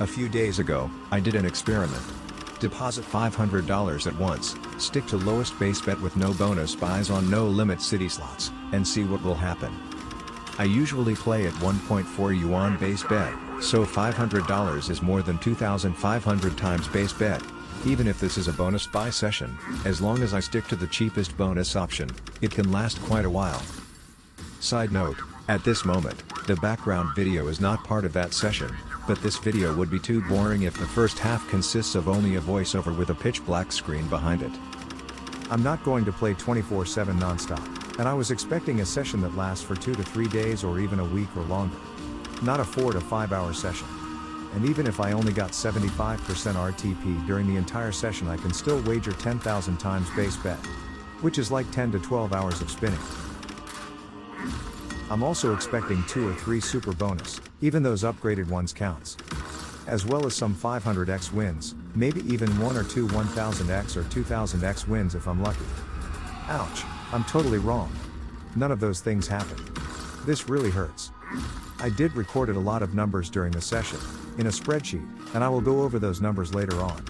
A few days ago, I did an experiment. Deposit $500 at once, stick to lowest base bet with no bonus buys on Nolimit City slots, and see what will happen. I usually play at 1.4 yuan base bet, so $500 is more than 2,500 times base bet. Even if this is a bonus buy session, as long as I stick to the cheapest bonus option, it can last quite a while. Side note, at this moment, the background video is not part of that session, but this video would be too boring if the first half consists of only a voiceover with a pitch black screen behind it. I'm not going to play 24/7 nonstop, and I was expecting a session that lasts for 2 to 3 days or even a week or longer. Not a 4 to 5 hour session. And even if I only got 75% RTP during the entire session, I can still wager 10,000 times base bet, which is like 10 to 12 hours of spinning. I'm also expecting 2 or 3 super bonus, even those upgraded ones counts. As well as some 500x wins, maybe even 1 or 2 1000x or 2000x wins if I'm lucky. Ouch, I'm totally wrong. None of those things happened. This really hurts. I did record a lot of numbers during the session, in a spreadsheet, and I will go over those numbers later on.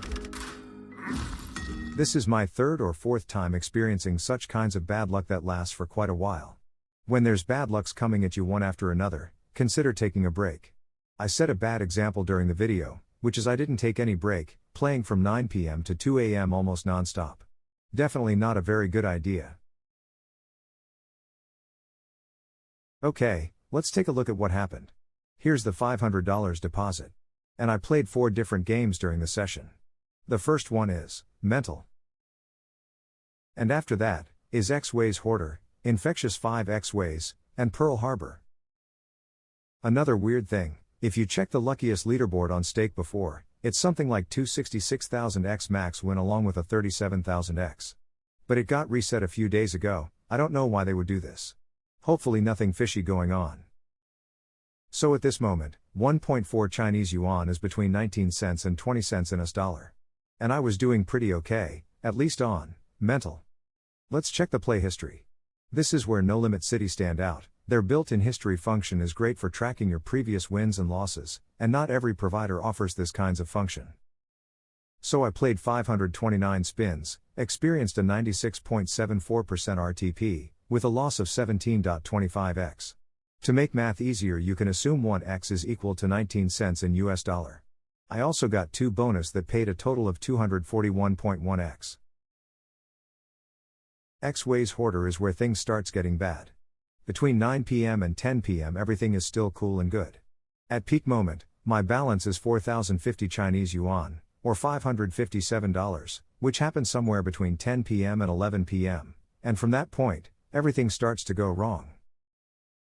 This is my third or fourth time experiencing such kinds of bad luck that lasts for quite a while. When there's bad lucks coming at you one after another, consider taking a break. I set a bad example during the video, which is I didn't take any break, playing from 9 p.m. to 2 a.m. almost non-stop. Definitely not a very good idea. Okay, let's take a look at what happened. Here's the $500 deposit. And I played 4 different games during the session. The first one is Mental. And after that, is X-Ways Hoarder, Infectious 5 X-Ways, and Pearl Harbor. Another weird thing, if you check the luckiest leaderboard on stake before, it's something like 266,000x max win along with a 37,000x. But it got reset a few days ago. I don't know why they would do this. Hopefully nothing fishy going on. So at this moment, 1.4 Chinese yuan is between 19 cents and 20 cents in US dollar. And I was doing pretty okay, at least on Mental. Let's check the play history. This is where Nolimit City stand out. Their built-in history function is great for tracking your previous wins and losses, and not every provider offers this kinds of function. So I played 529 spins, experienced a 96.74% RTP, with a loss of 17.25x. To make math easier, you can assume 1x is equal to 19 cents in US dollar. I also got 2 bonus that paid a total of 241.1x. X-Ways Hoarder is where things starts getting bad. Between 9 p.m. and 10 p.m. everything is still cool and good. At peak moment, my balance is 4,050 Chinese yuan, or $557, which happens somewhere between 10 p.m. and 11 p.m., and from that point, everything starts to go wrong.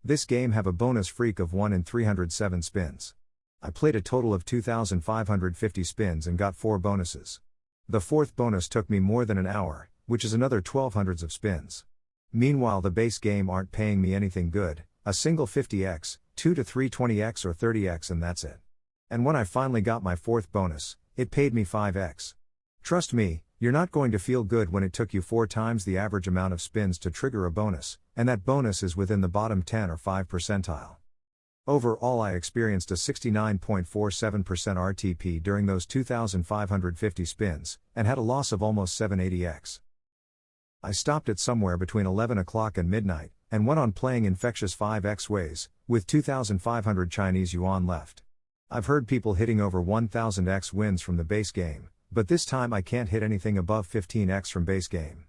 This game have a bonus freak of 1 in 307 spins. I played a total of 2,550 spins and got 4 bonuses. The 4th bonus took me more than an hour, which is another 1,200 of spins. Meanwhile the base game aren't paying me anything good, a single 50x, 2 to 3 20x or 30x and that's it. And when I finally got my 4th bonus, it paid me 5x. Trust me, you're not going to feel good when it took you 4 times the average amount of spins to trigger a bonus, and that bonus is within the bottom 10 or 5 percentile. Overall I experienced a 69.47% RTP during those 2,550 spins, and had a loss of almost 780x. I stopped at somewhere between 11 o'clock and midnight, and went on playing Infectious 5 X-Ways, with 2,500 Chinese yuan left. I've heard people hitting over 1,000x wins from the base game, but this time I can't hit anything above 15x from base game.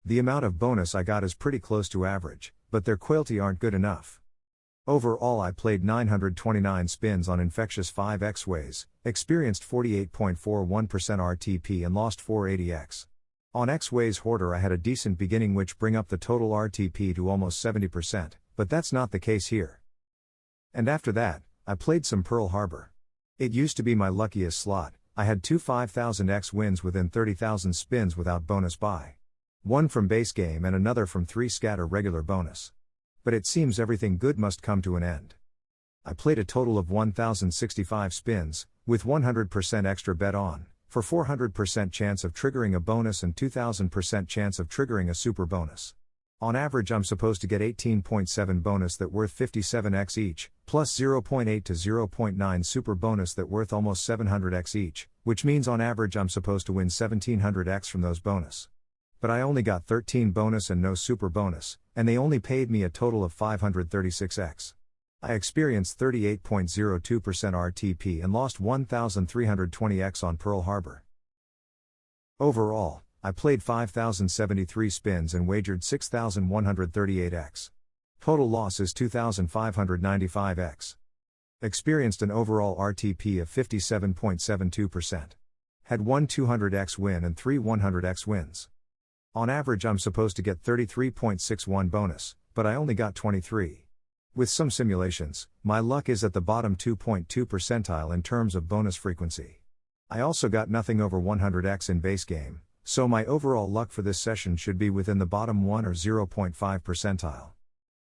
The amount of bonus I got is pretty close to average, but their quality aren't good enough. Overall I played 929 spins on Infectious 5 X-Ways, experienced 48.41% RTP and lost 480x. On X-Ways Hoarder I had a decent beginning which bring up the total RTP to almost 70%, but that's not the case here. And after that, I played some Pearl Harbor. It used to be my luckiest slot. I had 2 5,000x wins within 30,000 spins without bonus buy. One from base game and another from 3 scatter regular bonus. But it seems everything good must come to an end. I played a total of 1,065 spins, with 100% extra bet on, for 400% chance of triggering a bonus and 2,000% chance of triggering a super bonus. On average I'm supposed to get 18.7 bonus that worth 57x each, plus 0.8 to 0.9 super bonus that worth almost 700x each, which means on average I'm supposed to win 1700x from those bonus. But I only got 13 bonus and no super bonus, and they only paid me a total of 536x. I experienced 38.02% RTP and lost 1320x on Pearl Harbor. Overall, I played 5,073 spins and wagered 6,138x. Total loss is 2,595x. Experienced an overall RTP of 57.72%. Had one 200x win and 3 100x wins. On average I'm supposed to get 33.61 bonus, but I only got 23. With some simulations, my luck is at the bottom 2.2 percentile in terms of bonus frequency. I also got nothing over 100x in base game, so my overall luck for this session should be within the bottom 1 or 0.5 percentile.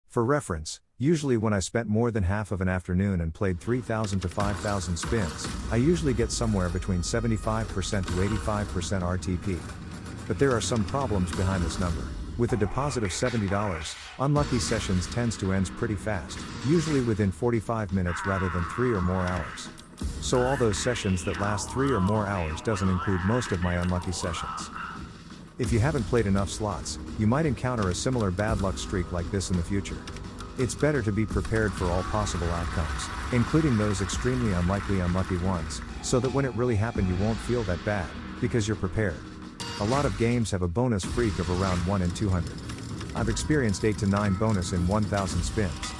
For reference, usually when I spent more than half of an afternoon and played 3,000 to 5,000 spins, I usually get somewhere between 75% to 85% RTP. But there are some problems behind this number. With a deposit of $70, unlucky sessions tends to end pretty fast, usually within 45 minutes rather than 3 or more hours. So all those sessions that last 3 or more hours doesn't include most of my unlucky sessions. If you haven't played enough slots, you might encounter a similar bad luck streak like this in the future. It's better to be prepared for all possible outcomes, including those extremely unlucky ones, so that when it really happened you won't feel that bad, because you're prepared. A lot of games have a bonus freak of around 1 in 200. I've experienced 8 to 9 bonus in 1,000 spins.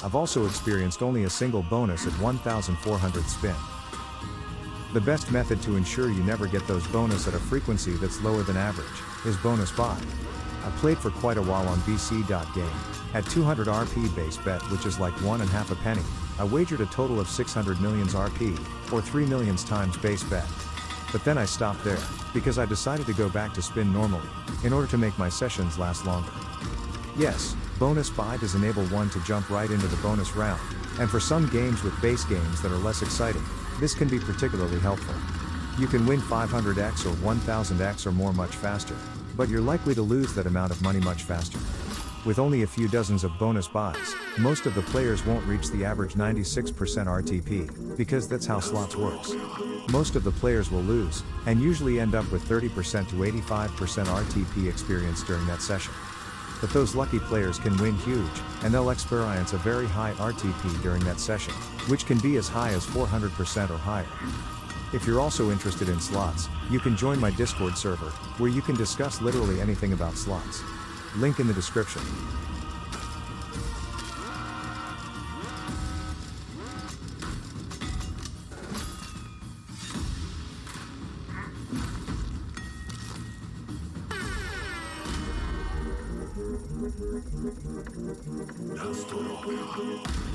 I've also experienced only a single bonus at 1,400 spin. The best method to ensure you never get those bonus at a frequency that's lower than average is bonus buy. I played for quite a while on bc.game, had 200 RP base bet, which is like 1.5 a penny. I wagered a total of 600 millions RP, or 3 millions times base bet. But then I stopped there, because I decided to go back to spin normally, in order to make my sessions last longer. Yes, bonus buy does enable one to jump right into the bonus round, and for some games with base games that are less exciting, this can be particularly helpful. You can win 500x or 1000x or more much faster, but you're likely to lose that amount of money much faster. With only a few dozens of bonus buys, most of the players won't reach the average 96% RTP, because that's how slots works. Most of the players will lose, and usually end up with 30% to 85% RTP experience during that session. But those lucky players can win huge, and they'll experience a very high RTP during that session, which can be as high as 400% or higher. If you're also interested in slots, you can join my Discord server, where you can discuss literally anything about slots. Link in the description. Nonstop.